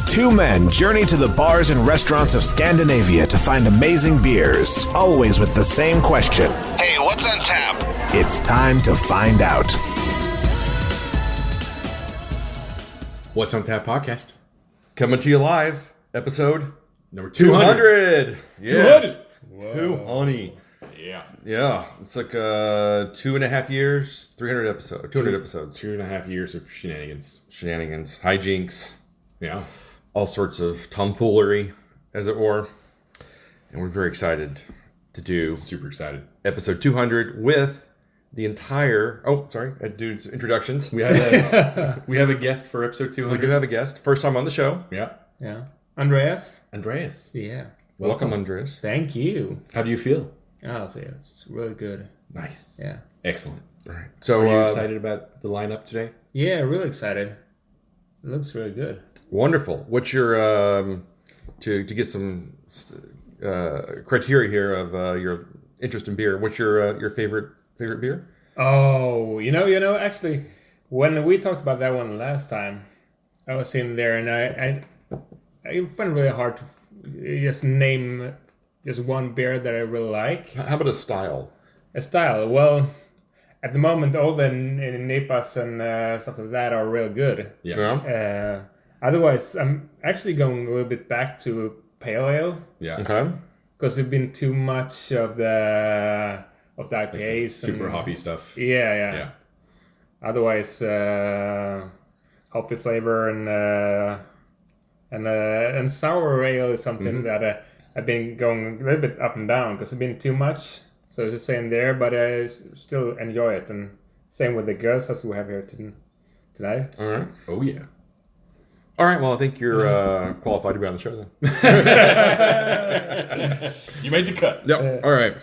Two men journey to the bars and restaurants of Scandinavia to find amazing beers, always with the same question. Hey, what's on tap? It's time to find out. What's on Tap podcast? Coming to you live, episode Number 200. Yes. 200. Yeah. Yeah. It's like 2.5 years, 300 episodes, 200 episodes. 2.5 years of shenanigans. Shenanigans, hijinks, Yeah. all sorts of tomfoolery, as it were. And we're very excited to do Super excited. episode 200 with the entire... Oh, sorry. I do introductions. We have a guest for episode 200. We do have a guest. First time on the show. Yeah. Yeah. Andreas? Andreas. Yeah. Welcome, Andreas. Thank you. How do you feel? Oh, it's really good. Nice. Yeah. Excellent. All right. So, Are you excited about the lineup today? Yeah, really excited. It looks really good. Wonderful. What's your to get some criteria here of your interest in beer? What's your favorite beer? Oh, you know, actually, when we talked about that one last time, I was in there and I find it really hard to just name just one beer that I really like. How about a style? A style. Well, at the moment, all the NEPAs and stuff like that are real good. Yeah. Otherwise, I'm actually going a little bit back to pale ale. Yeah. Okay. Because there's been too much of the IPAs. Super hoppy stuff. Yeah. Otherwise, hoppy flavor and sour ale is something that I've been going a little bit up and down because it's been too much. So it's the same there, but I still enjoy it. And same with the girls as we have here tonight. All right. Oh, yeah. All right. Well, I think you're qualified to be on the show then. You made the cut. Yep. All right.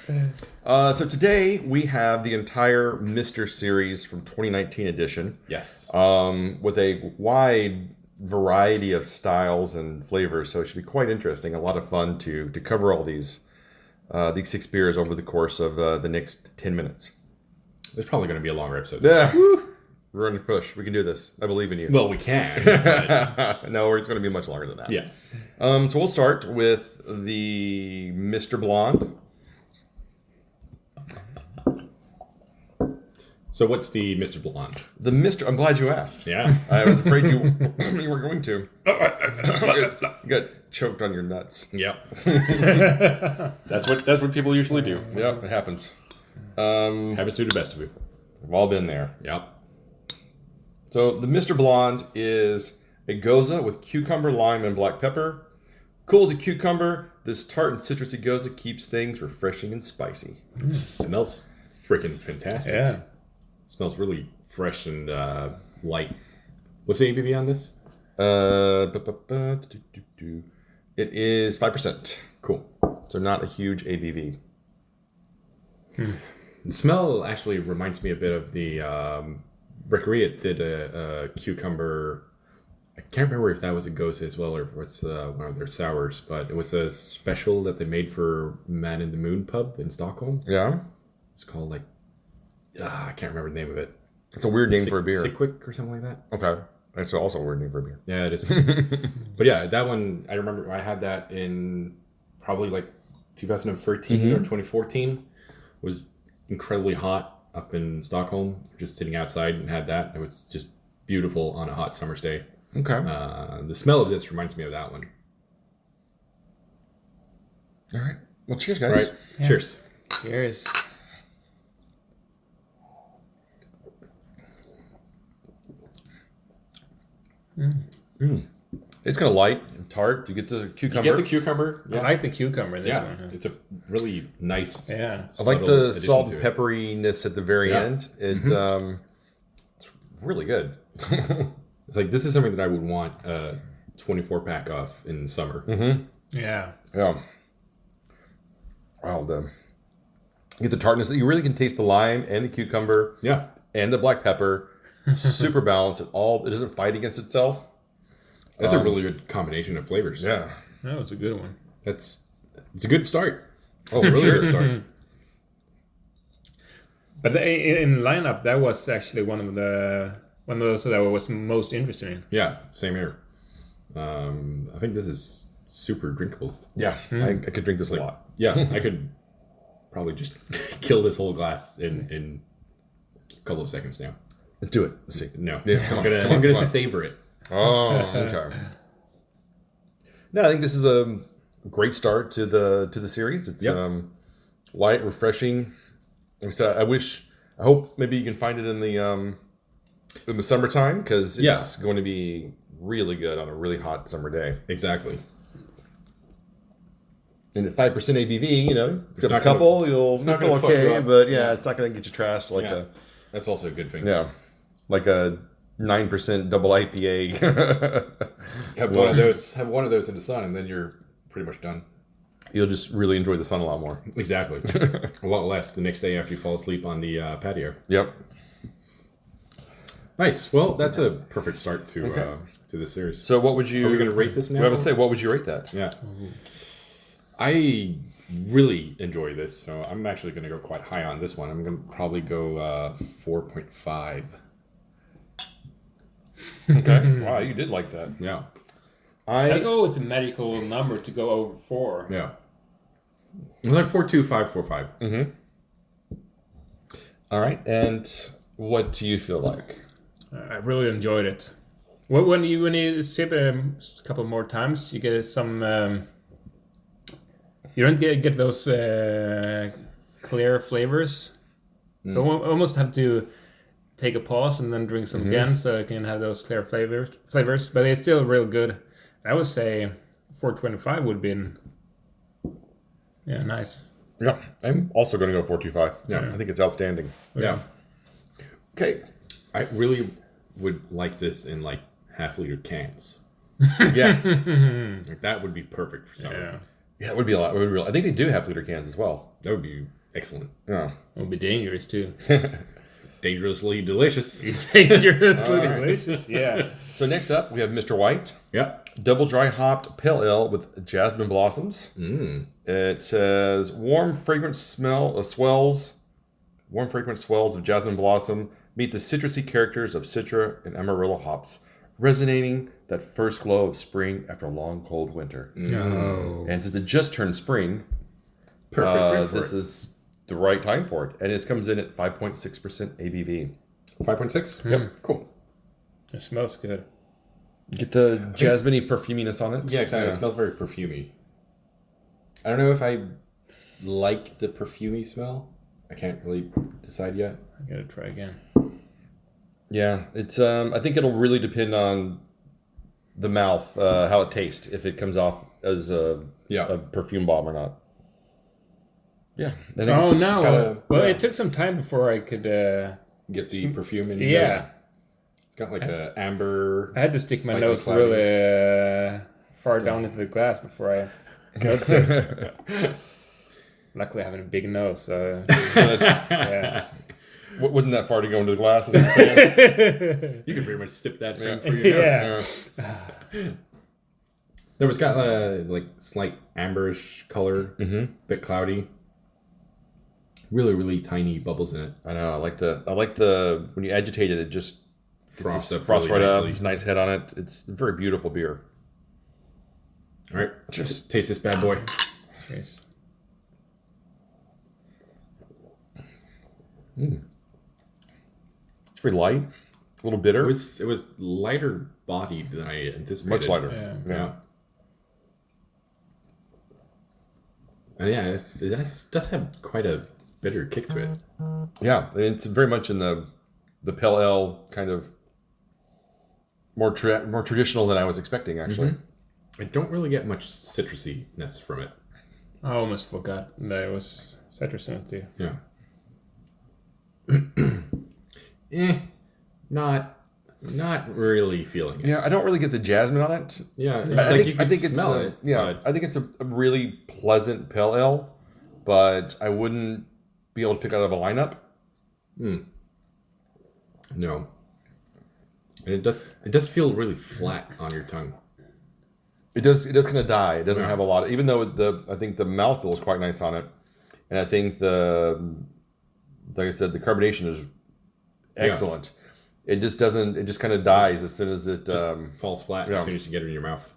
So today we have the entire Mr. series from 2019 edition. Yes. With a wide variety of styles and flavors. So it should be quite interesting. A lot of fun to cover all these 6 beers over the course of the next 10 minutes. There's probably going to be a longer episode. Yeah. We're on the push. We can do this. I believe in you. Well, we can. But... No, it's going to be much longer than that. Yeah. So we'll start with the Mr. Blonde. So what's the Mr. Blonde? The Mr. I'm glad you asked. Yeah. I was afraid you were going to. You got choked on your nuts. Yep. That's what people usually do. Yep, it happens. Happens to the best of you. We've all been there. Yep. So the Mr. Blonde is a gose with cucumber, lime, and black pepper. Cool as a cucumber, this tart and citrusy gose keeps things refreshing and spicy. It smells freaking fantastic. Yeah. Smells really fresh and light. What's the ABV on this? It is 5%. Cool. So not a huge ABV. The smell actually reminds me a bit of the Brewery did a cucumber. I can't remember if that was a gose as well or if it's one of their sours, but it was a special that they made for Man in the Moon pub in Stockholm. Yeah? It's called like, I can't remember the name of it. It's a weird name for a beer. Sickwick or something like that. Okay. It's also a weird name for a beer. Yeah, it is. But yeah, that one, I remember I had that in probably like 2013 or 2014. It was incredibly hot up in Stockholm. Just sitting outside and had that. It was just beautiful on a hot summer's day. Okay. The smell of this reminds me of that one. All right. Well, cheers, guys. All right. Yeah. Cheers. Cheers. It's kind of light and tart. You get the cucumber. You get the cucumber. I like the cucumber, this Yeah, one. it's a really nice. Yeah. I like the salt and to it. pepperiness at the very end. It's really good. It's like this is something that I would want a 24-pack of in summer. Yeah. Yeah. Wow. You get the tartness. You really can taste the lime and the cucumber. Yeah. And the black pepper. Super balanced. It doesn't fight against itself. That's a really good combination of flavors. Yeah. That was a good one. It's a good start. Oh, Really sure. good start. But in lineup, that was actually one of those that I was most interested in. Yeah, same here. I think this is super drinkable. Yeah, I could drink this a lot. Yeah, I could probably just kill this whole glass in a couple of seconds now. Let's do it. Let's see. No, Yeah, I'm gonna savor it. Oh, okay. No, I think this is a great start to the series. It's light, refreshing. So I hope maybe you can find it in the summertime, because it's going to be really good on a really hot summer day. Exactly. And at 5% ABV, It's got a not couple, gonna- you'll it's not feel gonna fuck you okay, up. but it's not going to get you trashed like That's also a good thing. like a 9% double IPA. Have one of those in the sun, and then you're pretty much done. You'll just really enjoy the sun a lot more. Exactly. A lot less the next day after you fall asleep on the patio. Yep. Nice. Well, that's a perfect start to this series. So what would you... Are we going to rate this now? We haven't say, what would you rate that? Yeah. I really enjoy this, so I'm actually going to go quite high on this one. I'm going to probably go 4.5. Okay. Wow, you did like that. Yeah. That's always a magical number to go over 4. Yeah. It's like 4.25, 4.5. Mm-hmm. All right, and what do you feel like? I really enjoyed it. When you sip it a couple more times, you get some. You don't get those clear flavors. You almost have to take a pause and then drink some again, so you can have those clear flavors. But it's still real good. I would say 4.25 would be nice. Yeah, I'm also going to go 4.25. Yeah. I think it's outstanding. Yeah. Okay. I really would like this in like half-liter cans. Yeah. Like that would be perfect for summer. Yeah, Yeah, it would be a lot. I think they do have liter cans as well. That would be excellent. Yeah. it would be dangerous too. Dangerously delicious. Dangerously delicious. Yeah. So next up, we have Mr. White. Yeah. Double dry hopped pale ale with jasmine blossoms. It says warm fragrant swells of jasmine blossom meet the citrusy characters of Citra and Amarillo hops, resonating that first glow of spring after a long cold winter. No. And since it just turned spring, Perfect drink for this is the right time for it. And it comes in at 5.6% ABV. 5.6? Yep. Cool. It smells good. Get the jasmine-y perfuminess on it. Yeah, exactly. It smells very perfumey. I don't know if I like the perfumey smell. I can't really decide yet. I gotta try again. Yeah, it's. I think it'll really depend on the mouth, how it tastes, if it comes off as a perfume bomb or not. Yeah. I think It took some time before I could get the perfume in. Yeah. It's got like a amber. I had to stick my slightly nose cloudy. really far down into the glass before I got it. Luckily, I have a big nose, so yeah. Wasn't that far to go into the glass? Is what you're saying? You can pretty much sip that thing through your nose. Yeah. There was got like slight amberish color, bit cloudy. Really, really tiny bubbles in it. I know. I like the when you agitate it, it just Frosts up frosts really right up. nicely. It's a nice head on it. It's a very beautiful beer. All right, just taste this bad boy. Cheers. It's very light. It's a little bitter. It was lighter bodied than I anticipated. Much lighter. Yeah. And yeah, it does have quite a bitter kick to it. Yeah, it's very much in the pale ale kind of more traditional than I was expecting, actually. I don't really get much citrusiness from it. I almost forgot that it was citrus in it too. Yeah. Not really feeling it. Yeah, I don't really get the jasmine on it. Yeah, I think it's smell it. Yeah, I think it's a really pleasant pale ale, but I wouldn't be able to pick it out of a lineup. No. And it does feel really flat on your tongue. It does kind of die. It doesn't have a lot. Even though I think the mouthfeel is quite nice on it, and I think like I said, the carbonation is excellent. it just doesn't. It just kind of dies as soon as it falls flat as soon as you get it in your mouth.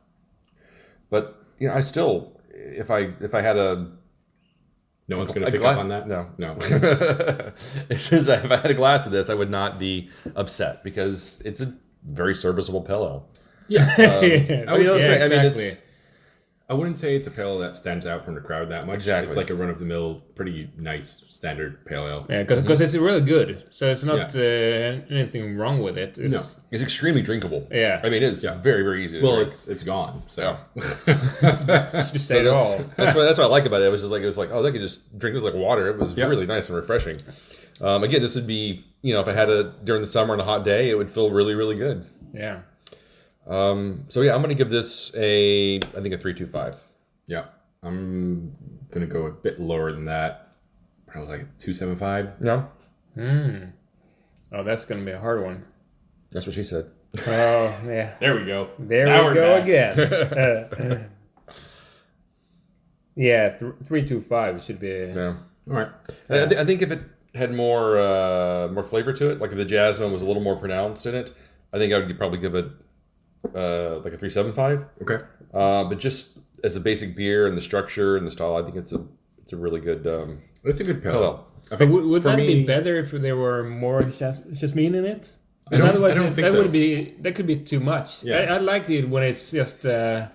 But I still, if I had a no one's going to pick up on that. No. As soon as if I had a glass of this, I would not be upset because it's a very serviceable pale ale. Yeah, exactly. I wouldn't say it's a pale ale that stands out from the crowd that much. Exactly. It's like a run-of-the-mill, pretty nice standard pale ale. Yeah, because it's really good. So it's not anything wrong with it. It's extremely drinkable. Yeah. I mean, it's very, very easy to drink. It's gone. So just say it all. That's what I like about it. It was like, oh, they could just drink this like water. It was really nice and refreshing. Again, this would be, if I had it during the summer on a hot day, it would feel really, really good. Yeah. I'm going to give this I think a 3.25. Yeah, I'm going to go a bit lower than that. Probably like 2.75. Yeah. Oh, that's going to be a hard one. That's what she said. Oh, yeah. There we go. There we go again. Yeah, 3.25 should be. Yeah. All right. I think if it had more flavor to it, like if the jasmine was a little more pronounced in it, I think I would probably give it like a 3.75. Okay. But just as a basic beer and the structure and the style, I think it's a really good. It's a good pale ale. I think would that be better if there were more jasmine in it? I don't think so. That could be too much. Yeah. I liked it when it's just. I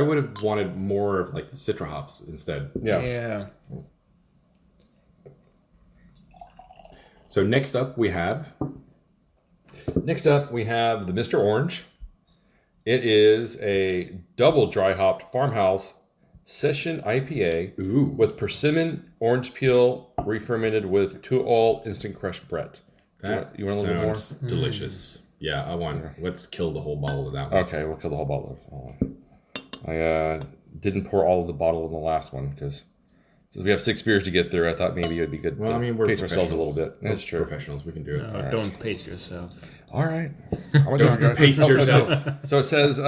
would have wanted more of like the citra hops instead. Yeah. So next up we have the Mr. Orange. It is a double dry hopped farmhouse session IPA with persimmon, orange peel, re-fermented with 2-all instant crushed Brett. That you want a little more? Delicious. Yeah, I want. Let's kill the whole bottle of that one. Okay, we'll kill the whole bottle. I didn't pour all of the bottle in the last one because since we have 6 beers to get through, I thought maybe it would be good to pace ourselves a little bit. That's true. Professionals, we can do it. No, don't pace yourself. All right. Don't pace yourself. So it says,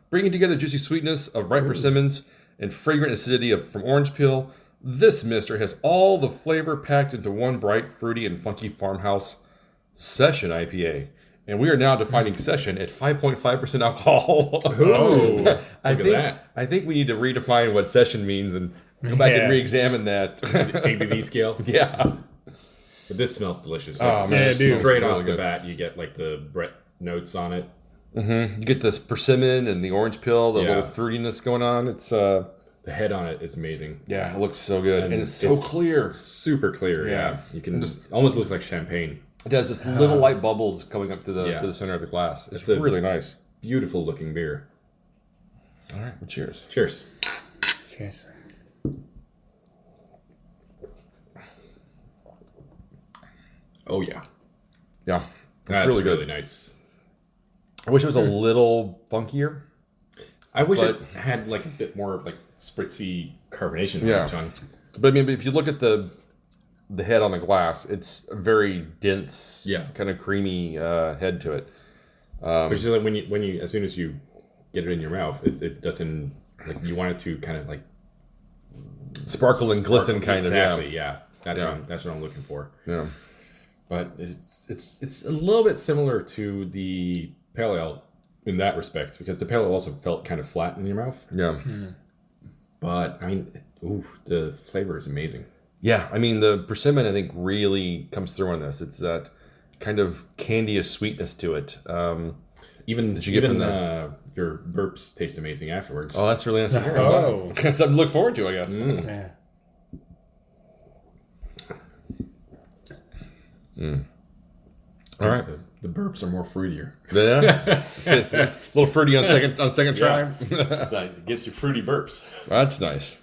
bringing together juicy sweetness of ripe persimmons and fragrant acidity from orange peel, this mister has all the flavor packed into one bright, fruity, and funky farmhouse session IPA. And we are now defining session at 5.5% alcohol. Ooh, I think we need to redefine what session means and go back and re-examine that. The ABV scale? Yeah. But this smells delicious. Oh, man. Yeah, Straight off the bat, you get like the Brett notes on it. Mm-hmm. You get this persimmon and the orange peel, the little fruitiness going on. It's the head on it is amazing. Yeah, it looks so good. And it's so clear. Super clear, yeah. You can almost looks like champagne. It has this little light bubbles coming up to the center of the glass. It's really nice. Beautiful looking beer. All right, well, cheers. Cheers. Cheers. Oh yeah. Yeah. That's really good. Really nice. I wish it was a little funkier. I wish it had like a bit more of like spritzy carbonation on the tongue. But I mean, if you look at the head on the glass, it's a very dense, kind of creamy head to it. Which is like when you as soon as you get it in your mouth, it doesn't like you want it to kind of like sparkle and glisten, kind of. Exactly. Yeah. That's what I'm looking for. Yeah. But it's a little bit similar to the pale ale in that respect because the pale ale also felt kind of flat in your mouth. Yeah. But I mean, the flavor is amazing. Yeah, I mean the persimmon I think really comes through on this. It's that kind of candious sweetness to it. Even your burps taste amazing afterwards. Oh, that's really nice to hear. Oh, something to look forward to, I guess. Yeah. All right. The burps are more fruitier. Yeah, it's a little fruity on second try. It's like, it gives you fruity burps. That's nice.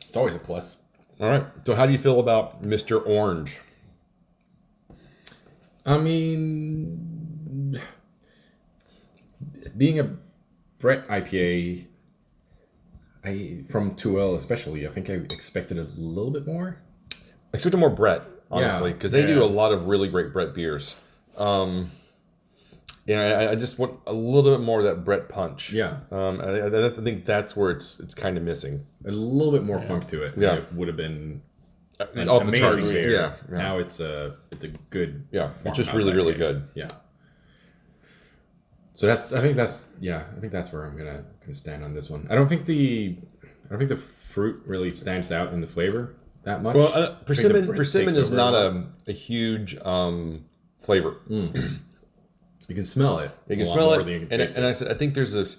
It's always a plus. All right. So, how do you feel about Mr. Orange? I mean, being a Brett IPA, from 2L especially, I think I expected a little bit more. I expected more Brett, honestly, because they do a lot of really great Brett beers. I just want a little bit more of that Brett punch. Yeah. I think that's where it's kind of missing. A little bit more funk to it. Yeah. It would have been an off the amazing charts. beer. Yeah. Now it's a good. Yeah, it's just farmhouse really IPA. good. Yeah. So I think that's where I'm gonna stand on this one. I don't think the fruit really stands out in the flavor that much. Well, persimmon takes is over not a lot. a huge flavor. You can smell it. You can a lot smell more it, than you can and taste I said I think there's this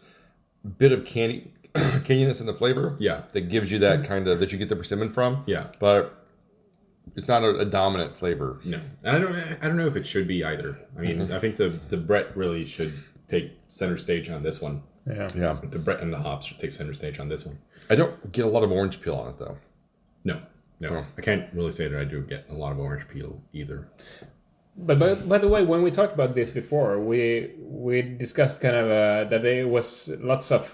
bit of canyiness in the flavor. Yeah. That gives you that kind of that you get the persimmon from. Yeah. But it's not a dominant flavor. No, I don't know if it should be either. I mean, I think the Brett really should take center stage on this one. Yeah. Yeah. The Brett and the hops should take center stage on this one. I don't get a lot of orange peel on it though. No, Oh. I can't really say that I do get a lot of orange peel either. But by the way, when we talked about this before, we discussed kind of that there was lots of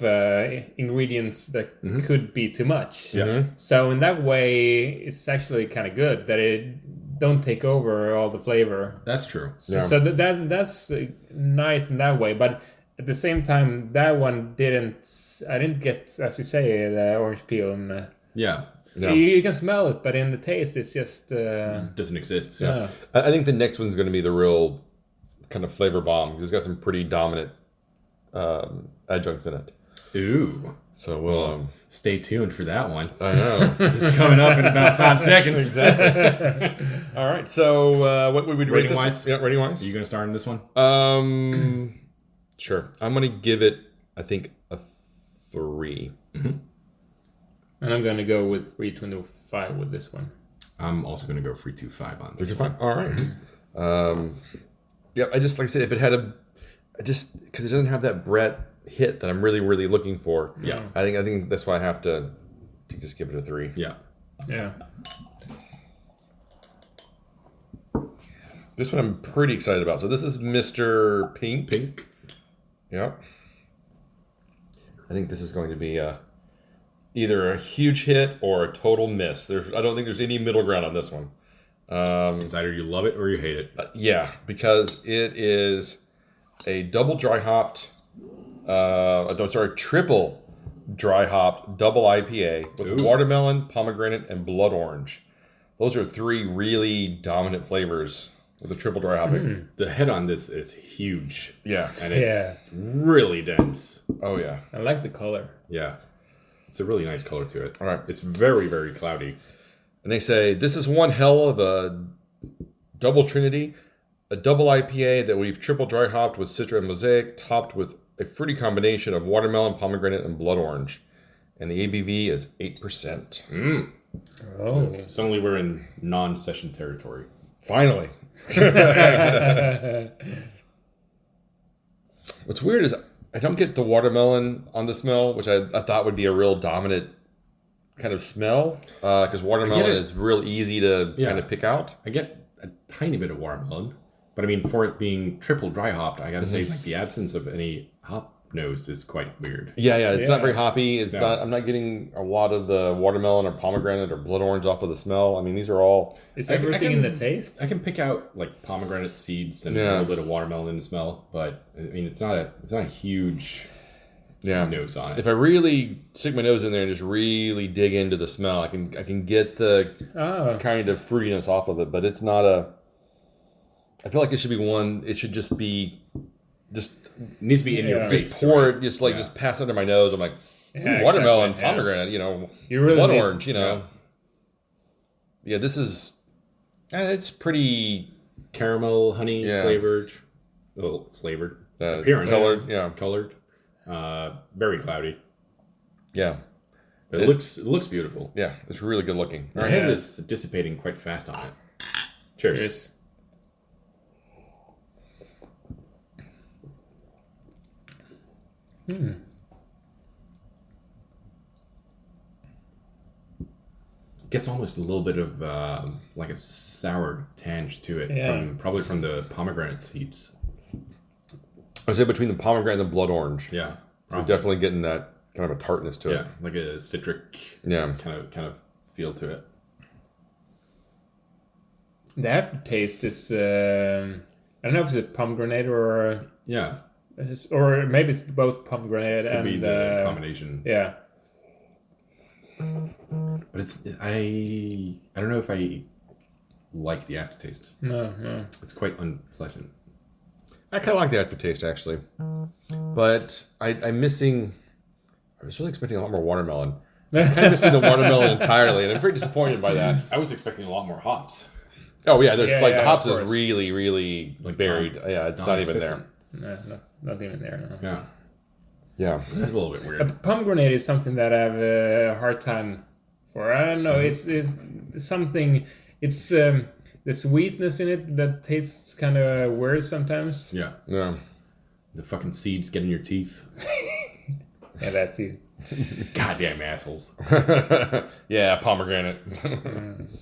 ingredients that could be too much. Yeah. So in that way, it's actually kind of good that it don't take over all the flavor. That's true. So, so that's nice in that way. But at the same time, that one didn't. I didn't get, as you say, the orange peel. And, Yeah, Yeah. you can smell it, but in the taste, it's just. doesn't exist. Yeah. I think the next one's going to be the real kind of flavor bomb. It's got some pretty dominant adjuncts in it. Ooh. So we'll. Stay tuned for that one. I know. It's coming up in about 5 seconds. Exactly. All right. So what would we rate this? Rating-wise? Yeah, rating wise. Are you going to start on this one? Sure. I'm going to give it, I think, a 3. And I'm going to go with 325 with this one. I'm also going to go 325 on this. 325. All right. Yeah. I just like I said, if it had because it doesn't have that Brett hit that I'm really really looking for. Yeah. I think that's why I have to just give it a 3. Yeah. Yeah. This one I'm pretty excited about. So this is Mr. Pink. Pink. Yep. I think this is going to be either a huge hit or a total miss. I don't think there's any middle ground on this one. It's either you love it or you hate it. Yeah, because it is a double dry hopped, triple dry hopped double IPA with watermelon, pomegranate, and blood orange. Those are 3 really dominant flavors with the triple dry hopping. The head on this is huge. Yeah. And it's really dense. Oh, yeah. I like the color. Yeah. It's a really nice color to it. All right. It's very, very cloudy. And they say, this is one hell of a double trinity, a double IPA that we've triple dry hopped with Citra and Mosaic, topped with a fruity combination of watermelon, pomegranate, and blood orange. And the ABV is 8%. Oh. Suddenly we're in non-session territory. Finally. What's weird is I don't get the watermelon on the smell, which I thought would be a real dominant kind of smell, because watermelon is real easy to kind of pick out. I get a tiny bit of watermelon, but I mean, for it being triple dry hopped, I gotta say, like, the absence of any hop nose is quite weird. Yeah, it's not very hoppy. It's not. I'm not getting a lot of the watermelon or pomegranate or blood orange off of the smell. I mean, these are all. Is everything in the taste? I can pick out like pomegranate seeds and a little bit of watermelon in the smell, but I mean, it's not a huge nose on it. If I really stick my nose in there and just really dig into the smell, I can get the kind of fruitiness off of it, but it's not a. I feel like it should be one. It should just be, it needs to be in your face. Just pour it, just pass under my nose. I'm like, watermelon, pomegranate, you really blood orange, Yeah, this is. It's pretty caramel, honey flavored. Well, flavored. Appearance. Colored. Very cloudy. Yeah. But it looks beautiful. Yeah, it's really good looking. The head is dissipating quite fast on it. Cheers. Gets almost a little bit of like a sour tinge to it, probably from the pomegranate seeds. I would say between the pomegranate and the blood orange. Yeah, we're definitely getting that kind of a tartness to it. Yeah, like a citric kind of feel to it. The aftertaste is I don't know if it's a pomegranate or or maybe it's both pomegranate Could and be the combination. Yeah. But I don't know if I like the aftertaste. No. It's quite unpleasant. I kind of like the aftertaste, actually. But I'm missing... I was really expecting a lot more watermelon. I'm kind of missing the watermelon entirely, and I'm very disappointed by that. I was expecting a lot more hops. Oh, yeah, there's the hops of is really, really buried. It's not even there. No, not even there. No. Yeah. Yeah. That's a little bit A weird. pomegranate is something that I have a hard time for. I don't know. It's something. It's the sweetness in it that tastes kind of weird sometimes. Yeah. Yeah. The fucking seeds get in your teeth. Yeah, that too. Goddamn assholes. Yeah, pomegranate.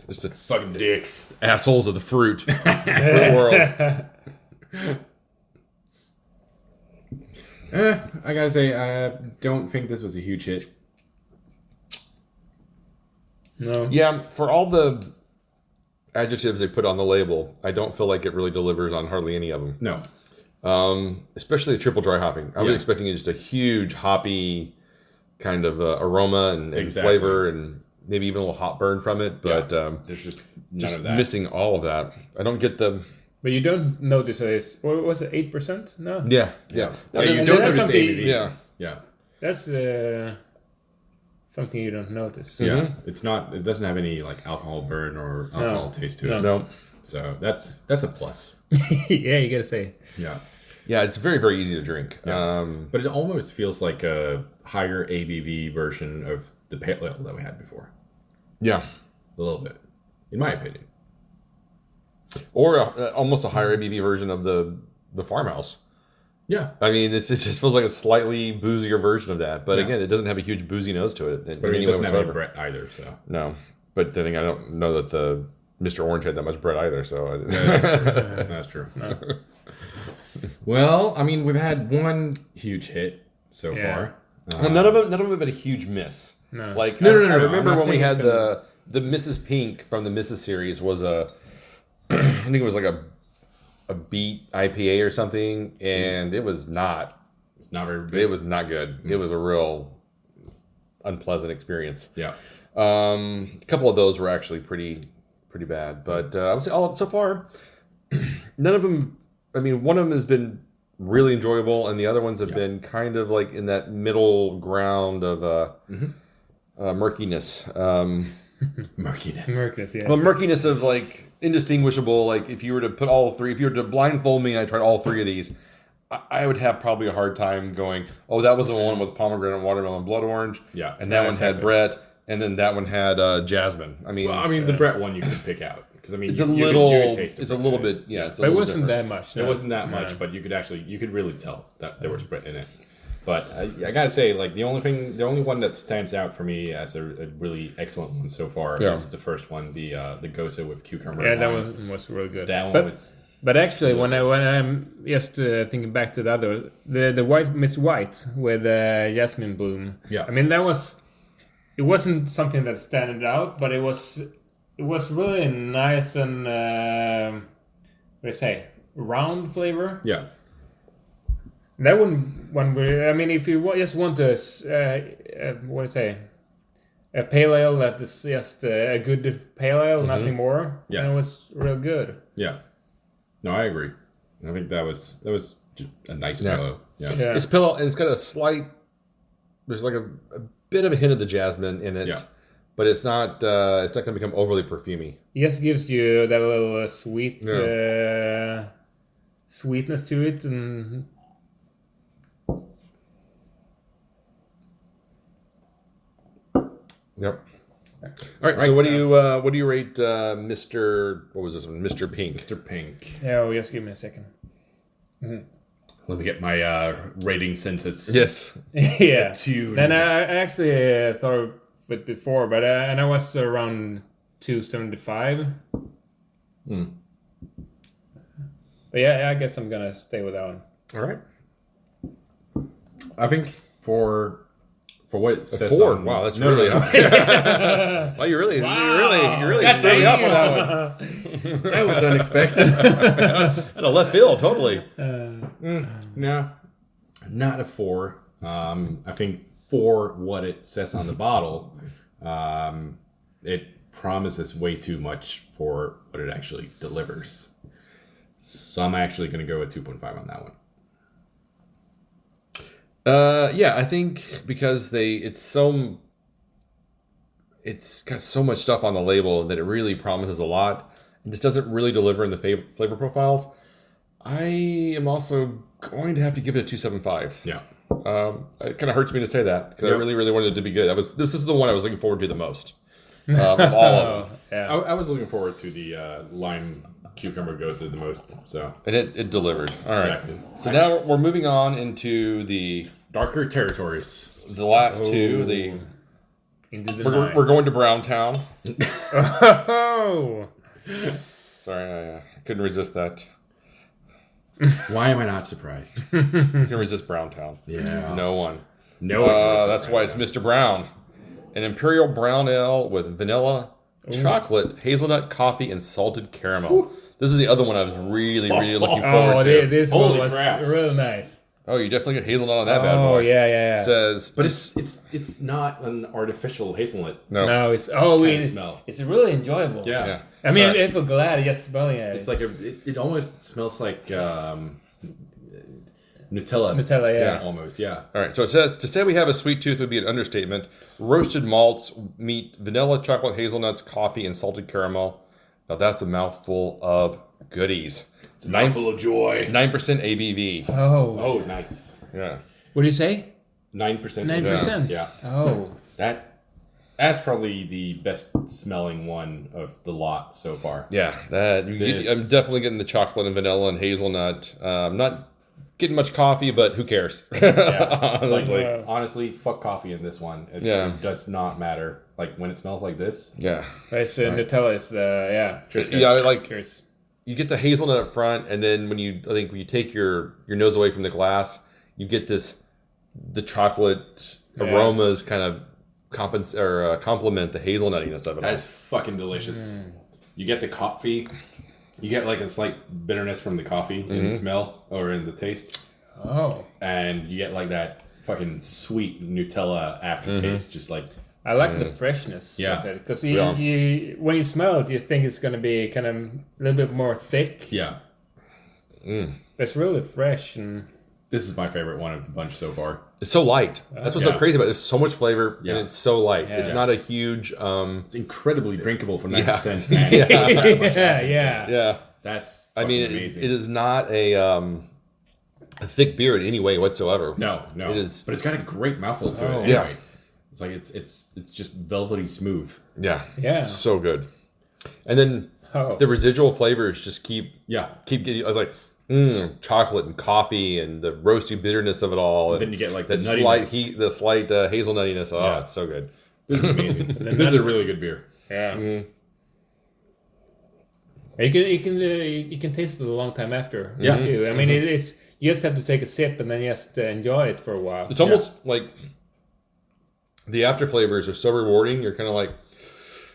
Just the Fucking dicks. assholes of the fruit world. I gotta say, I don't think this was a huge hit. No. Yeah, for all the adjectives they put on the label, I don't feel like it really delivers on hardly any of them. No. Especially the triple dry hopping. I was expecting just a huge hoppy kind of aroma and flavor, and maybe even a little hot burn from it. But there's just none just of that. missing all of that. I don't get the... But you don't notice it's, what was it, 8%? No. Yeah. Yeah, No, you that's don't notice the something- ABV. Yeah. Yeah. That's something you don't notice. Yeah. It's not. It doesn't have any like alcohol burn or alcohol taste to it. No. So that's a plus. Yeah, you gotta say. Yeah. Yeah, it's very, very easy to drink. Yeah. But it almost feels like a higher ABV version of the pale ale that we had before. Yeah. A little bit, in my opinion. Or almost a higher ABV version of the farmhouse. Yeah. I mean, it just feels like a slightly boozier version of that. But again, it doesn't have a huge boozy nose to it. But it doesn't have any Brett either, so. No. But then again, I don't know that the Mr. Orange had that much bread either, so... That's true. No. Well, I mean, we've had one huge hit so far. Well, none of them have been a huge miss. No. Like, No. I remember I'm not when we saying had it's the Mrs. Pink from the Mrs. series was a... I think it was like a beet IPA or something, and it was not... Not very big. It was not good. It was a real unpleasant experience. Yeah. A couple of those were actually pretty bad, but I would say all of so far, none of them. I mean, one of them has been really enjoyable, and the other ones have been kind of like in that middle ground of murkiness. Murkiness. Mercus, yeah. Well, murkiness of like indistinguishable. Like if you were to put all three, if you were to blindfold me and I tried all three of these, I would have probably a hard time going, oh, that was the one with pomegranate, watermelon, blood orange. Yeah. And that one had Brett, and then that one had jasmine. I mean, The Brett one you could pick out because I mean, it's you a could little, taste it's a little bit, yeah. It's a But it little wasn't different. that much. It wasn't that much, but you could really tell that there was Brett in it. But I gotta say, like the only one that stands out for me as a really excellent one so far is the first one, the gose with cucumber. Yeah, that lime. one was really good. That one was. But actually, when I'm just thinking back to the other, the white Miss White with jasmine bloom. Yeah. I mean it wasn't something that stood out, but it was really nice and what do you say, round flavor. Yeah. That one if you just want to what do you say, a pale ale that is just a good pale ale, nothing more. Yeah. And it was real good. Yeah. No, I agree. I think that was just a nice pillow. Yeah. Yeah. It's pillow, and it's got a slight. There's like a bit of a hint of the jasmine in it, but it's not. It's not going to become overly perfumey. It just gives you that little sweetness to it, and Yep. All right. So what do you rate Mr. What was this one? Mr. Pink. Mr. Pink. yeah, just give me a second. Let me get my rating census. Yes. Yeah. Tuned. And I actually thought of it before, but and I was around 275. But yeah, I guess I'm gonna stay with that one. All right. I think for what it says 4. on... Wow, that's No, really. no. Well, you really threw me off with that one. That was unexpected. Out of left field, totally. No, not a 4. I think for what it says on the bottle, It promises way too much for what it actually delivers. So I'm actually going to go with 2.5 on that one. Yeah, I think because it's got so much stuff on the label that it really promises a lot. It just doesn't really deliver in the flavor profiles. I am also going to have to give it a 2.75. Yeah. It kind of hurts me to say that because I really, really wanted it to be good. This is the one I was looking forward to the most of all of them. Yeah. I was looking forward to the lime cucumber gose the most. So And it delivered. All right. Exactly. So now we're moving on into the darker territories. last two. Into the We're going to Browntown. Oh! Sorry, I couldn't resist that. Why am I not surprised? You can resist Browntown. Yeah. No one. No one can resist That's why it's Mr. Brown. An Imperial Brown Ale with vanilla, chocolate, hazelnut, coffee, and salted caramel. Ooh. This is the other one I was really, really looking forward to. This Holy one was crap. really nice. Oh, you definitely get hazelnut on that bad boy. Oh, yeah. Says, But it's not an artificial hazelnut. No, it's smell. it's really enjoyable. Yeah. I mean, I feel glad just smelling it. It's like it almost smells like Nutella. Nutella, yeah. Almost, yeah. All right, so it says, to say we have a sweet tooth would be an understatement. Roasted malts, meat, vanilla, chocolate, hazelnuts, coffee, and salted caramel. Now that's a mouthful of goodies. It's a mouthful of joy. 9% ABV. Oh, nice. Yeah. What did you say? 9%. 9%. Yeah. Oh. That's probably the best smelling one of the lot so far. Yeah, I'm definitely getting the chocolate and vanilla and hazelnut. I'm not getting much coffee, but who cares? Yeah. Honestly. Honestly, fuck coffee in this one. It does not matter. Like when it smells like this. Yeah. It's Nutella is Cheers, guys. Yeah, Cheers. You get the hazelnut up front, and then when you take your nose away from the glass, you get the chocolate aromas kind of complement the hazelnuttiness of it. That is fucking delicious. You get the coffee. You get like a slight bitterness from the coffee in the smell or in the taste. Oh. And you get like that fucking sweet Nutella aftertaste, just like... I like the freshness of it. Because you when you smell it, you think it's going to be kind of a little bit more thick. Yeah. It's really fresh. And this is my favorite one of the bunch so far. It's so light. That's what's so crazy about it. There's so much flavor, and it's so light. Yeah. It's not a huge... It's incredibly drinkable for 9%. Yeah. That's it amazing. is not a thick beer in any way whatsoever. No. It is... But it's got a great mouthfeel to it anyway. Yeah. It's like it's just velvety smooth. Yeah. So good. And then the residual flavors just keep getting... I was like... chocolate and coffee and the roasty bitterness of it all. And then you get like the slight heat, the slight hazelnuttiness. Oh, it's so good. This is amazing. This is a really good beer. Yeah. You can taste it a long time after. Yeah. Too. I mean, it's you just have to take a sip and then just enjoy it for a while. It's almost like the after flavors are so rewarding. You're kind of like,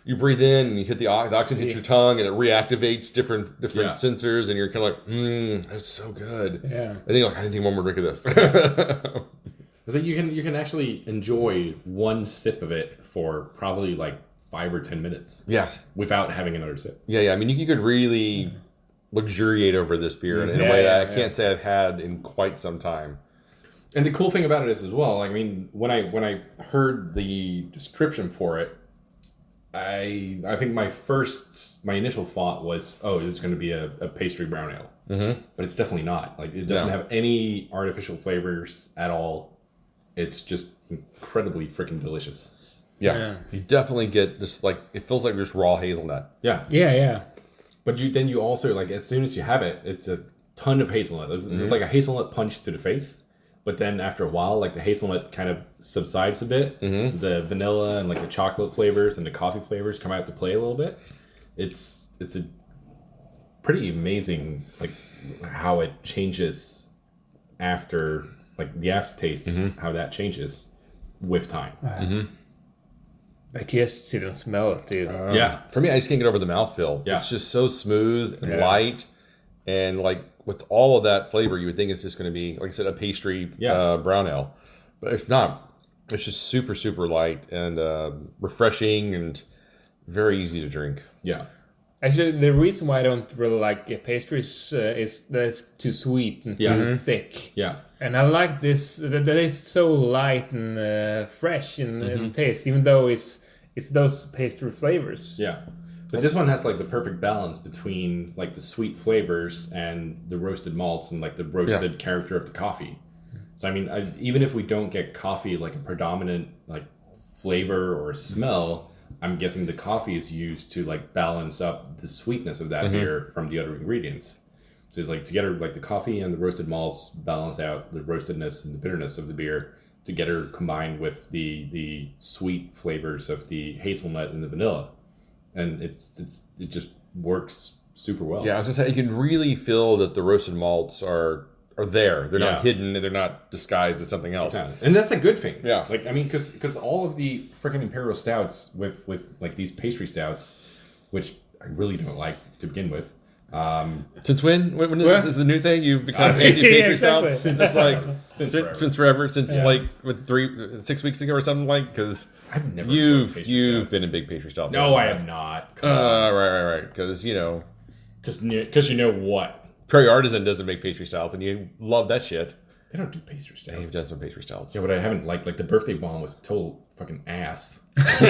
you breathe in and you hit the oxygen hits your tongue and it reactivates different sensors and you're kind of like, that's so good. Yeah. And then you're like, I need one more drink of this. It's like you can actually enjoy one sip of it for probably like 5 or 10 minutes. Yeah. Without having another sip. Yeah. I mean, you could really luxuriate over this beer in a way that I can't say I've had in quite some time. And the cool thing about it is as well, I mean, when I heard the description for it, I think my initial thought was, oh, this is going to be a pastry brown ale. Mm-hmm. But it's definitely not. Like, it doesn't have any artificial flavors at all. It's just incredibly freaking delicious. Yeah. You definitely get this, like, it feels like just raw hazelnut. Yeah. But you also, like, as soon as you have it, it's a ton of hazelnut. It's like a hazelnut punch to the face. But then after a while, like the hazelnut kind of subsides a bit. Mm-hmm. The vanilla and like the chocolate flavors and the coffee flavors come out to play a little bit. It's a pretty amazing, like how it changes after, like the aftertaste, how that changes with time. I guess sit and smell it too. For me, I just can't get over the mouthfeel. Yeah. It's just so smooth and light, and like with all of that flavor, you would think it's just going to be, like I said, a pastry brown ale, but it's not. It's just super, super light and refreshing and very easy to drink. Yeah. Actually, the reason why I don't really like pastries is that it's too sweet and too thick. Yeah. And I like this that it's so light and fresh in taste, even though it's those pastry flavors. Yeah. But this one has like the perfect balance between like the sweet flavors and the roasted malts and like the roasted character of the coffee. So I mean, even if we don't get coffee like a predominant like flavor or smell, I'm guessing the coffee is used to like balance up the sweetness of that beer from the other ingredients. So it's like together, like the coffee and the roasted malts balance out the roastedness and the bitterness of the beer together, combined with the sweet flavors of the hazelnut and the vanilla, and it just works super well. Yeah, I was gonna say you can really feel that the roasted malts are there. They're not hidden. They're not disguised as something else. Yeah. And that's a good thing. Yeah. Like, I mean, because all of the freaking imperial stouts with like these pastry stouts, which I really don't like to begin with. Since when? When is this? Is the new thing? You've become anti-pastry exactly. stouts? Since it's like Since forever. Since like with 6 weeks ago or something like. Because I've never. you've stouts. been a big pastry stout. No, I am not. Come on. Right. Because Because you know what? Prairie Artisan doesn't make pastry stouts, and you love that shit. They don't do pastry stouts. They've done some pastry stouts. Yeah, but I haven't like the birthday bomb was total fucking ass. That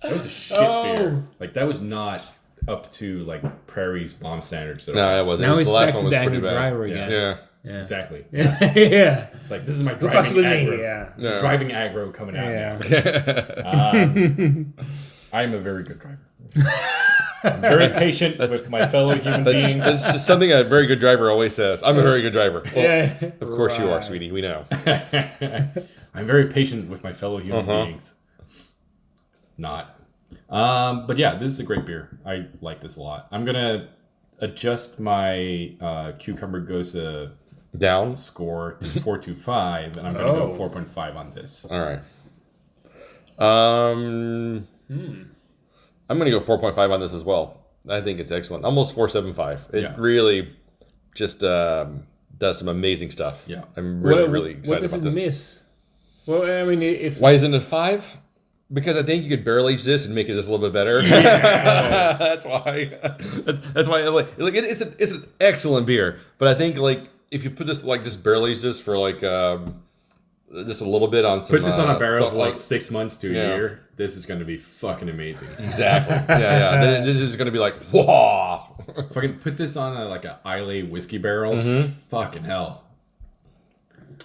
was a shit beer. Like that was not up to like Prairie's bomb standards at all. No, it wasn't. Now The he's last back one to was the pretty angry bad. driver again. Yeah. Exactly. Yeah. It's like this is my Who driving fucks with me? aggro. Yeah. It's driving aggro coming out. Yeah. Now. I'm a very good driver. I'm very patient with my fellow human beings. That's just something a very good driver always says. I'm a very good driver. Well, Yeah. of course you are, sweetie. We know. I'm very patient with my fellow human beings. Not. But yeah, this is a great beer. I like this a lot. I'm gonna adjust my cucumber gose Down. score to 4.25, and I'm gonna go 4.5 on this. All right. I'm going to go 4.5 on this as well. I think it's excellent. Almost 4.75. It really just does some amazing stuff. Yeah. I'm really excited about this. What does it miss? Well, I mean, it's... Why isn't it 5? Because I think you could barrel age this and make it just a little bit better. That's why. That's why. Like it's an excellent beer. But I think like if you put this like just barrel age this for like just a little bit on some. Put this on a barrel for like 6 months to a year. This is going to be fucking amazing. Exactly. Yeah. Then it's just going to be like, whoa. Fucking put this on a Islay whiskey barrel. Fucking hell.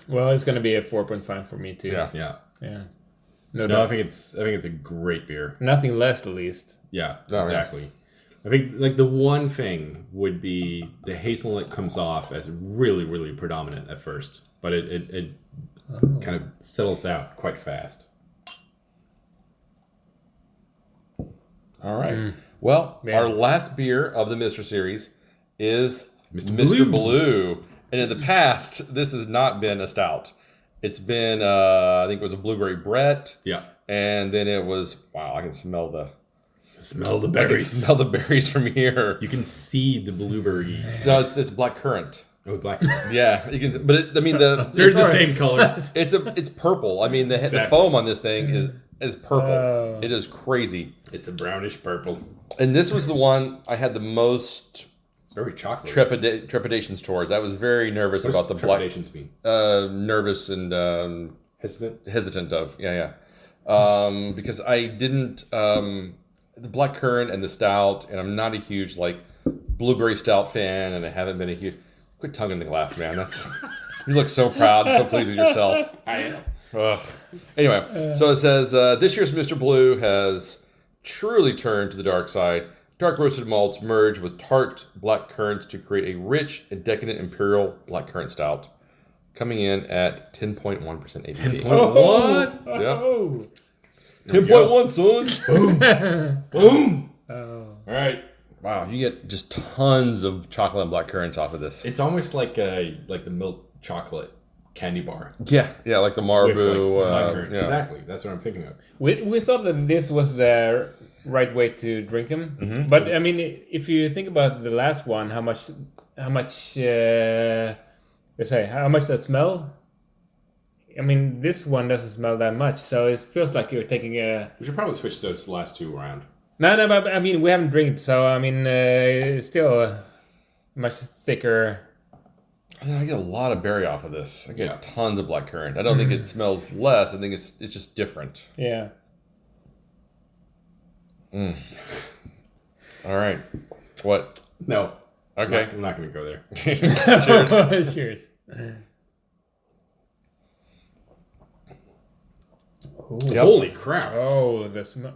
Well, it's going to be a 4.5 for me too. Yeah. No, I think it's a great beer. Nothing less, at least. Yeah, exactly. I think like the one thing would be the hazelnut comes off as really, really predominant at first, but it kind of settles out quite fast. All right. Well, our last beer of the Mr. series is Mr. Blue. And in the past, this has not been a stout. It's been, I think it was a blueberry Brett. Yeah. And then it was, wow, I can smell the berries. Smell the berries from here. You can see the blueberry. No, it's black currant. Oh, black. Yeah, you can. But they're the same color. It's purple. I mean, the foam on this thing is purple. It is crazy. It's a brownish purple. And this was the one I had the most. It's very chocolate. Trepidations towards. I was very nervous about the black. Trepidations mean? Nervous and hesitant of. Yeah. Because I didn't the black currant and the stout, and I'm not a huge like blueberry stout fan, and I haven't been a huge. Quit tongue in the glass, man. You look so proud and so pleased with yourself. I am. Anyway, so it says this year's Mr. Blue has truly turned to the dark side. Dark roasted malts merge with tart black currants to create a rich and decadent imperial black currant stout, coming in at 10.1% ABV. 10.1. Yeah. 10.1, son. Boom. All right. Wow, you get just tons of chocolate and black currants off of this. It's almost like the milk chocolate candy bar. Yeah, like the Marabou. Yeah. Exactly, that's what I'm thinking of. We thought that this was the right way to drink them, but I mean, if you think about the last one, how much that smell? I mean, this one doesn't smell that much, so it feels like you're taking a. We should probably switch those last two around. No, but I mean, we haven't drank it, so I mean, it's still much thicker. I get a lot of berry off of this. I get tons of blackcurrant. I don't think it smells less. I think it's just different. Yeah. All right. What? No. Okay. I'm not going to go there. Cheers. Cheers. Yep. Holy crap. Oh, the smell.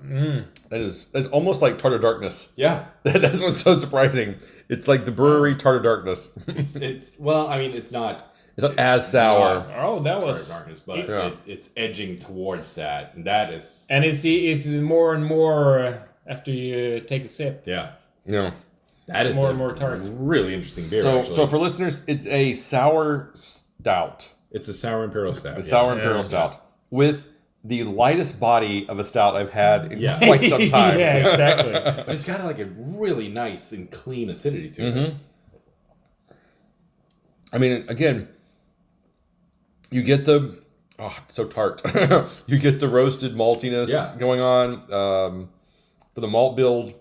That's almost like Tartar Darkness. Yeah. That's what's so surprising. It's like the brewery Tartar Darkness. It's well, I mean, it's not as sour. Oh, that was. Darkness, but it's edging towards that. And that is. And it's more and more after you take a sip. Yeah. Yeah. That is more and more tart. Really interesting beer. So for listeners, it's a sour stout. It's a sour imperial stout. A sour imperial stout with the lightest body of a stout I've had in quite some time. Yeah, exactly. But it's got like a really nice and clean acidity to it. I mean, again, you get the it's so tart. You get the roasted maltiness going on for the malt build.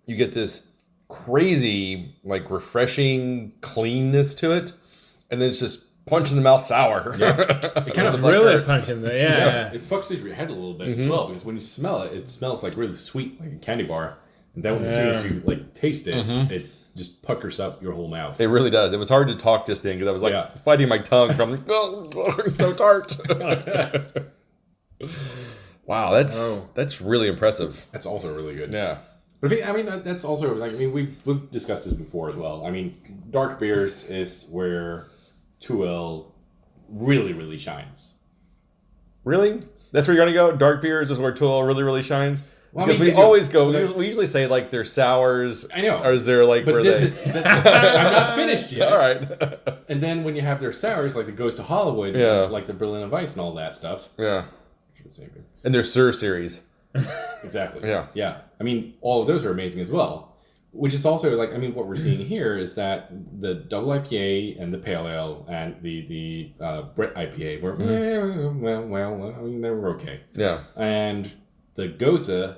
You get this crazy, like refreshing cleanness to it, and then it's just punch in the mouth sour. Yeah. It kind of really punching the it fucks with your head a little bit as well, because when you smell it, it smells like really sweet, like a candy bar. And then as soon as you like taste it, it just puckers up your whole mouth. It really does. It was hard to talk this thing because I was like fighting my tongue from so tart. Wow, that's really impressive. That's also really good. Yeah. But I mean, that's also like, I mean, we've discussed this before as well. I mean, dark beers is where 2L really, really shines. Really? That's where you're gonna go? Dark beers is where 2L really, really shines? Well, because we always go. We usually say like they're sours. I know. Or is there like? But I'm not finished yet. All right. And then when you have their sours, like the Ghost to Hollywood, like the Berlin of Ice and all that stuff. Yeah. And their Sir series. Exactly. Yeah. Yeah. I mean, all of those are amazing as well. Which is also like, I mean, what we're seeing here is that the double IPA and the pale ale and the Brett IPA were well, I mean, they were okay. Yeah. And the gose,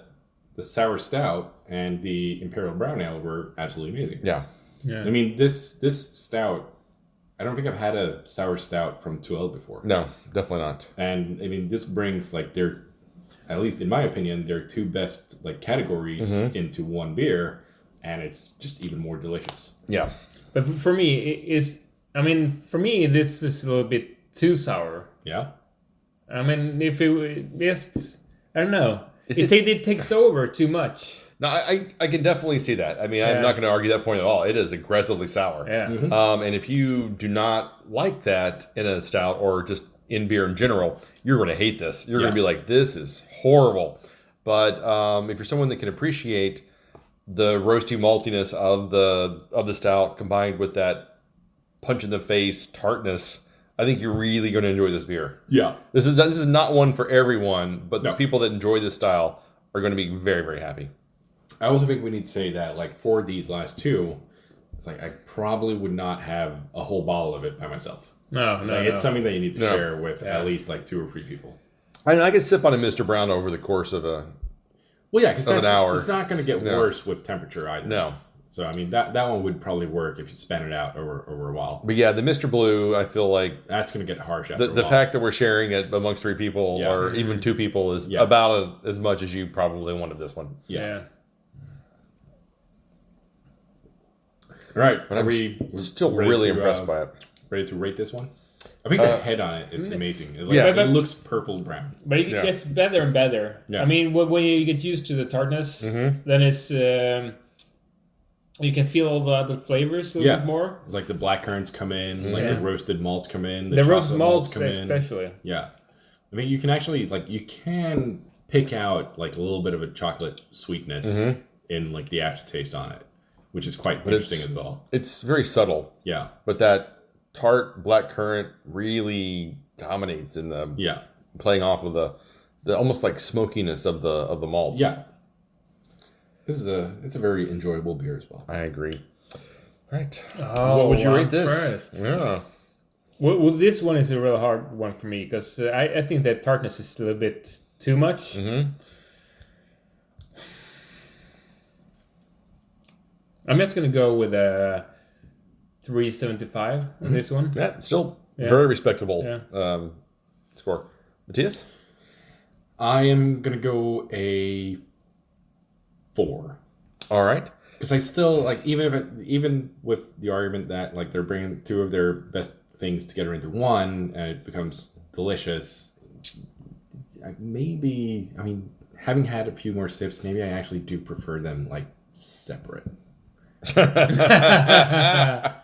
the sour stout, and the imperial brown ale were absolutely amazing. Yeah. Yeah. I mean, this stout, I don't think I've had a sour stout from 2L before. No, definitely not. And I mean, this brings like their, at least in my opinion, their two best like categories into one beer, and it's just even more delicious. Yeah. But for me, for me, this is a little bit too sour. Yeah. I mean, if it just, I don't know, it takes over too much. No, I can definitely see that. I mean, I'm not going to argue that point at all. It is aggressively sour. Yeah. And if you do not like that in a stout or just in beer in general, you're going to hate this. You're going to be like, this is horrible. But if you're someone that can appreciate the roasty maltiness of the stout combined with that punch in the face tartness, I think you're really going to enjoy this beer. Yeah. This is not one for everyone, but the people that enjoy this style are going to be very, very happy. I also think we need to say that, like, for these last two, it's like I probably would not have a whole bottle of it by myself. It's something that you need to share with at least like 2 or 3 people. I could sip on a Mr. Brown over the course of an hour. It's not going to get worse with temperature either. No. So I mean that one would probably work if you span it out over a while. But yeah, the Mr. Blue, I feel like that's going to get harsh after a while. The fact that we're sharing it amongst 3 people or even 2 people is about as much as you probably wanted this one. Yeah. All right, but I'm still really impressed by it. Ready to rate this one? I think the head on it is amazing. It's like, it looks purple brown. But it gets better and better. Yeah. I mean, when you get used to the tartness, then it's you can feel all the other flavors a little bit more. It's like the black currants come in, like the roasted malts come in, the roasted malts come especially. In. Yeah, I mean, you can actually pick out like a little bit of a chocolate sweetness in like the aftertaste on it, which is quite interesting as well. It's very subtle. Yeah, but that tart black currant really dominates in the playing off of the almost like smokiness of the malt. Yeah, it's a very enjoyable beer as well. I agree. All right, what would you rate this? First. Yeah, Well, this one is a real hard one for me because I think that tartness is a little bit too much. Mm-hmm. I'm just gonna go with a 375 on this one. Yeah, still very respectable score. Matthias? I am gonna go a 4. All right. Because I still like, even with the argument that like they're bringing 2 of their best things together into one and it becomes delicious. Maybe, I mean, having had a few more sips, maybe I actually do prefer them like separate. Yeah.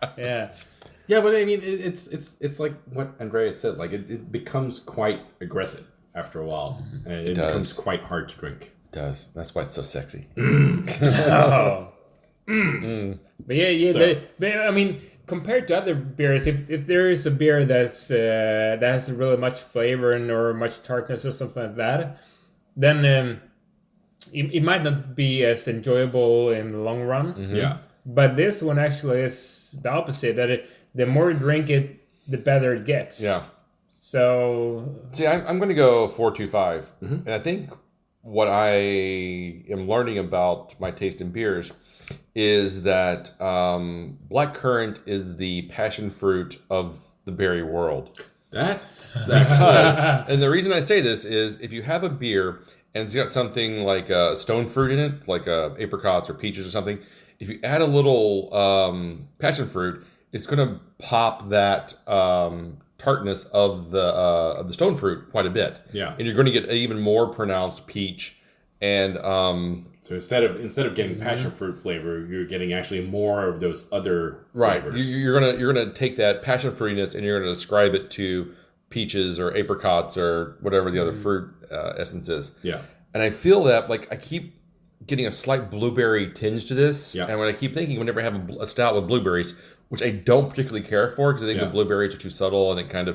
Yeah, but I mean, it's like what Andreas said. Like it becomes quite aggressive after a while, and it becomes quite hard to drink. It does. That's why it's so sexy. Oh. But yeah. So. I mean, compared to other beers, if there is a beer that's that has really much flavor or much tartness or something like that, then it might not be as enjoyable in the long run. Mm-hmm. Yeah. But this one actually is the opposite. That the more you drink it, the better it gets. Yeah. So. See, I'm going to go 4.25, Mm-hmm. and I think what I am learning about my taste in beers is that blackcurrant is the passion fruit of the berry world. That's actually And the reason I say this is if you have a beer and it's got something like stone fruit in it, like apricots or peaches or something, if you add a little passion fruit, it's going to pop that tartness of the stone fruit quite a bit. Yeah. And you're going to get an even more pronounced peach. And so instead of getting passion fruit flavor, you're getting actually more of those other flavors. right, you're gonna take that passion fruitiness and you're gonna ascribe it to peaches or apricots or whatever the other fruit essence is. Yeah. And I feel that like I keep getting a slight blueberry tinge to this. Yeah. And when I keep thinking, whenever I have a stout with blueberries, which I don't particularly care for because I think the blueberries are too subtle and they kind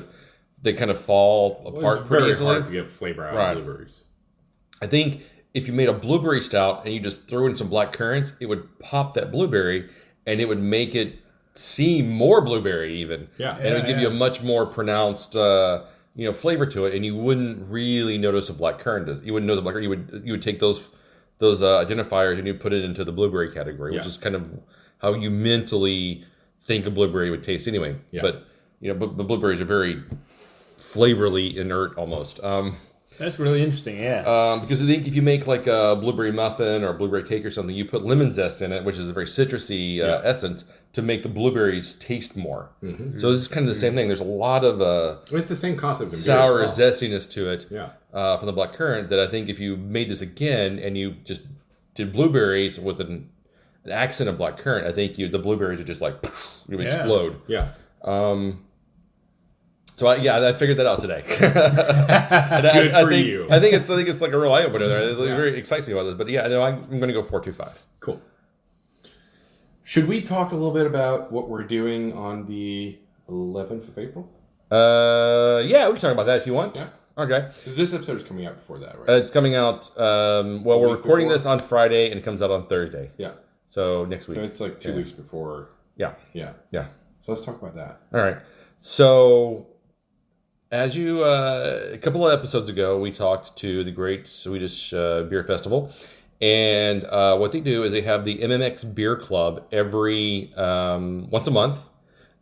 of fall apart it's pretty very easily. hard to get flavor out Right. of blueberries. I think if you made a blueberry stout and you just threw in some black currants, it would pop that blueberry and it would make it seem more blueberry even. Yeah. And it would give you a much more pronounced flavor to it, and you wouldn't really notice a black currant. You wouldn't notice a black currant. You would take those identifiers and you put it into the blueberry category, which is kind of how you mentally think a blueberry would taste anyway. Yeah. But but blueberries are very flavorly inert almost. That's really interesting, yeah. Because I think if you make like a blueberry muffin or a blueberry cake or something, you put lemon zest in it, which is a very citrusy essence, to make the blueberries taste more. Mm-hmm. So this is kind of the same thing. There's a lot of it's the same concept. In sour beer as well. zestiness to it from the black currant that I think if you made this again and you just did blueberries with an accent of black currant, I think the blueberries would just like explode. Yeah. So I figured that out today. Good for you. I think it's like a real eye opener there. It very excites me about this. But I'm going to go 4.25. Cool. Should we talk a little bit about what we're doing on the 11th of April? We can talk about that if you want. Yeah. Okay. Because this episode is coming out before that, right? It's coming out. We're recording this on Friday and it comes out on Thursday. Yeah. So next week. So it's like 2 weeks before. Yeah. Yeah. Yeah. So let's talk about that. All right. So, as you a couple of episodes ago, we talked to the Great Swedish Beer Festival, and what they do is they have the MMX Beer Club every once a month,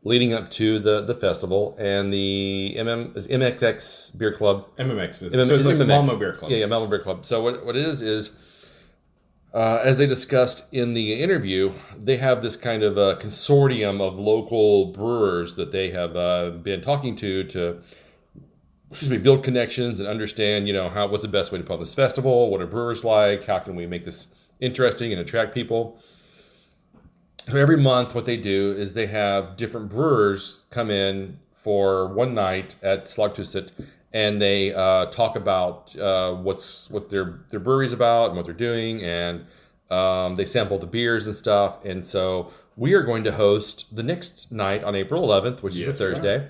leading up to the festival, and the MXX Beer Club. MMX. So it's like MMX. Malmo Beer Club. Yeah, Malmo Beer Club. So what it is as they discussed in the interview, they have this kind of a consortium of local brewers that they have been talking to build connections and understand, what's the best way to put on this festival, what are brewers like, how can we make this interesting and attract people. So every month what they do is they have different brewers come in for one night at Slagthuset, and they talk about what their brewery's about and what they're doing, and they sample the beers and stuff. And so we are going to host the next night on April 11th, which is a Thursday.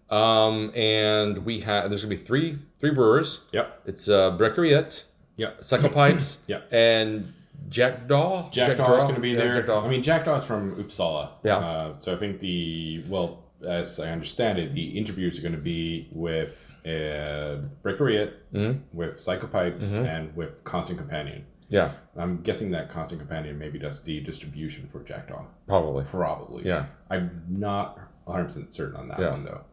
And there's going to be three brewers. Yep. It's Bräckeriet, Yep. Cycle Pipes, Yep. and Jackdaw. Jackdaw is going to be there. Jackdaw. I mean, Jackdaw is from Uppsala. Yeah. So I think as I understand it, the interviews are going to be with Brickeriet, with Psychopipes, and with Constant Companion. Yeah. I'm guessing that Constant Companion maybe does the distribution for Jackdaw. Probably. Yeah. I'm not 100% certain on that one, though.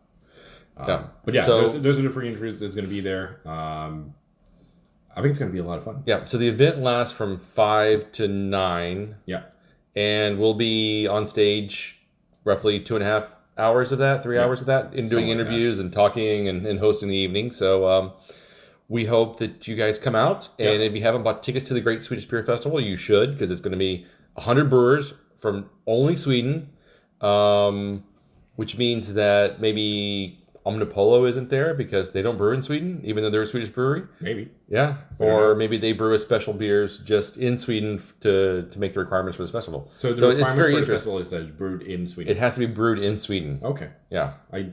But so, those are the free interviews that's going to be there. I think it's going to be a lot of fun. Yeah. So the event lasts from 5 to 9. Yeah. And we'll be on stage roughly 2.5 hours of that, 3 hours of that, in doing interviews and talking and hosting the evening. So we hope that you guys come out. And if you haven't bought tickets to the Great Swedish Beer Festival, you should, because it's going to be 100 brewers from only Sweden, which means that maybe Omnipolo isn't there because they don't brew in Sweden, even though they're a Swedish brewery. Maybe. Yeah. Or maybe they brew a special beers just in Sweden to make the requirements for this festival. So the requirement for the festival is that it's brewed in Sweden? It has to be brewed in Sweden. Okay. Yeah. I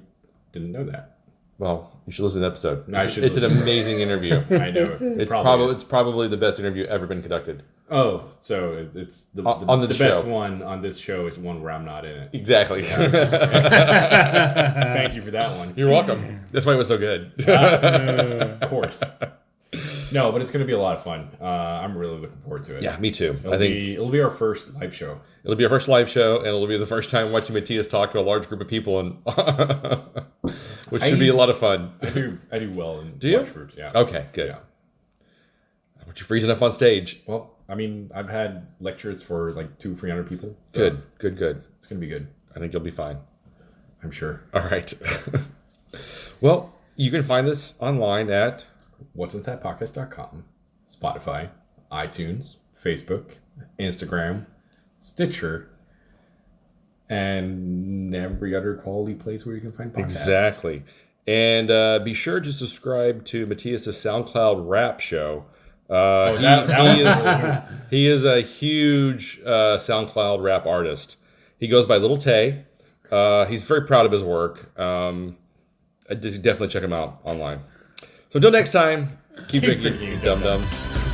didn't know that. Well, you should listen to the episode. It's an amazing interview. I know. It's probably the best interview ever been conducted. Oh, so it's the best one on this show is the one where I'm not in it. Exactly. Thank you for that one. You're welcome. That's why it was so good. Of course. No, but it's going to be a lot of fun. I'm really looking forward to it. Yeah, me too. It'll be our first live show. It'll be our first live show, and it'll be the first time watching Matthias talk to a large group of people, and which should be a lot of fun. I do well in large groups. Yeah. Okay. Good. Yeah. But you're freezing up on stage. Well, I mean, I've had lectures for like 200-300 people. So good. It's gonna be good. I think you'll be fine. I'm sure. All right. Well, you can find us online at what'sinthatpodcast.com, Spotify, iTunes, Facebook, Instagram, Stitcher, and every other quality place where you can find podcasts. Exactly. And be sure to subscribe to Matthias' SoundCloud rap show. He is a huge SoundCloud rap artist. He goes by Little Tay. He's very proud of his work. Definitely check him out online. So until next time, keep drinking, dum-dums.